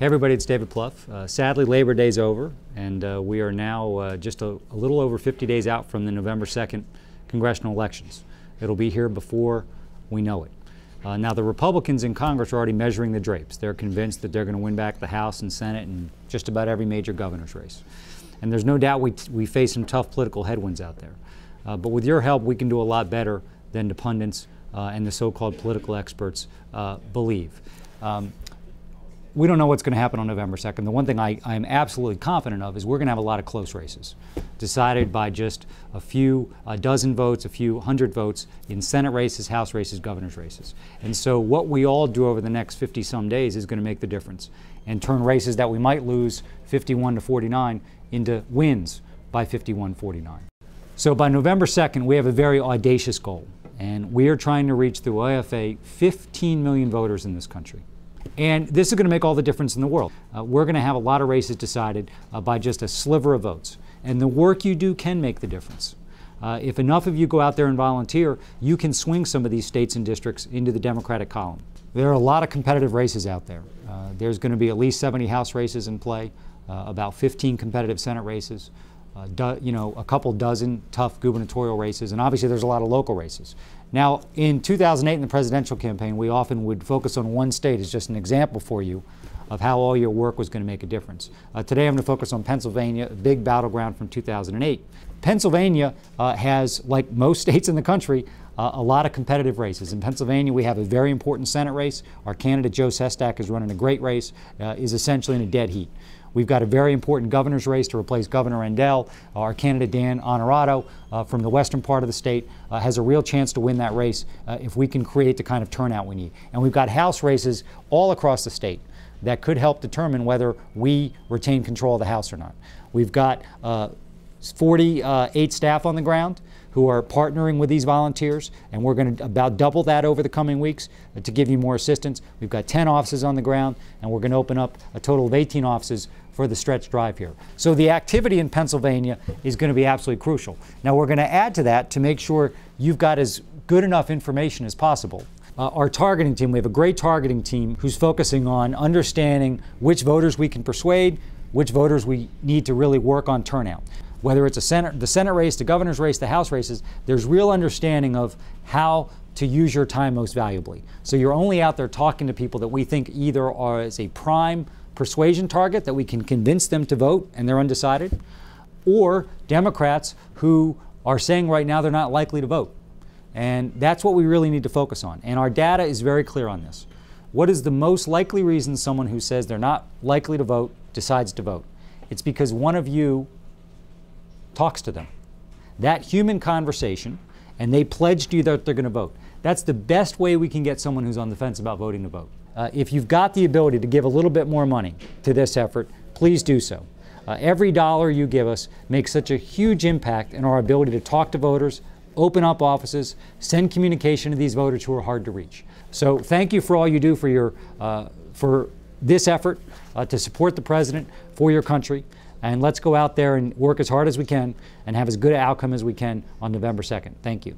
Hey everybody, it's David Plouffe. Sadly, Labor Day's over, and we are now just a little over 50 days out from the November 2nd congressional elections. It'll be here before we know it. Now, the Republicans in Congress are already measuring the drapes. They're convinced that they're going to win back the House and Senate and just about every major governor's race. And there's no doubt we face some tough political headwinds out there. But with your help, we can do a lot better than the pundits and the so-called political experts believe. We don't know what's going to happen on November 2nd. The one thing I am absolutely confident of is we're going to have a lot of close races, decided by just a dozen votes, a few hundred votes in Senate races, House races, governor's races. And so what we all do over the next 50-some days is going to make the difference and turn races that we might lose 51-49 into wins by 51-49. So by November 2nd, we have a very audacious goal, and we are trying to reach through OFA 15 million voters in this country. And this is going to make all the difference in the world. We're going to have a lot of races decided by just a sliver of votes. And the work you do can make the difference. If enough of you go out there and volunteer, you can swing some of these states and districts into the Democratic column. There are a lot of competitive races out there. There's going to be at least 70 House races in play, about 15 competitive Senate races, a couple dozen tough gubernatorial races, and obviously there's a lot of local races. Now, in 2008 in the presidential campaign, we often would focus on one state as just an example for you of how all your work was going to make a difference. Today I'm going to focus on Pennsylvania, a big battleground from 2008. Pennsylvania has, like most states in the country, a lot of competitive races. In Pennsylvania, we have a very important Senate race. Our candidate, Joe Sept, is running a great race, is essentially in a dead heat. We've got a very important governor's race to replace Governor Rendell. Our candidate, Dan Honorato, from the western part of the state, has a real chance to win that race if we can create the kind of turnout we need. And we've got House races all across the state that could help determine whether we retain control of the House or not. We've got 48 staff on the ground who are partnering with these volunteers, and we're going to about double that over the coming weeks to give you more assistance. We've got 10 offices on the ground, and we're going to open up a total of 18 offices for the stretch drive here. So the activity in Pennsylvania is going to be absolutely crucial. Now, we're going to add to that to make sure you've got as good enough information as possible. Our targeting team, we have a great targeting team who's focusing on understanding which voters we can persuade, which voters we need to really work on turnout. Whether it's the Senate race, the governor's race, the House races, there's real understanding of how to use your time most valuably. So you're only out there talking to people that we think either are as a prime persuasion target that we can convince them to vote and they're undecided, or Democrats who are saying right now they're not likely to vote. And that's what we really need to focus on. And our data is very clear on this. What is the most likely reason someone who says they're not likely to vote decides to vote? It's because one of you talks to them. That human conversation, and they pledged you that they're going to vote. That's the best way we can get someone who's on the fence about voting to vote. If you've got the ability to give a little bit more money to this effort, please do so. Every dollar you give us makes such a huge impact in our ability to talk to voters, open up offices, send communication to these voters who are hard to reach. So thank you for all you do for this effort to support the president, for your country. And let's go out there and work as hard as we can and have as good an outcome as we can on November 2nd. Thank you.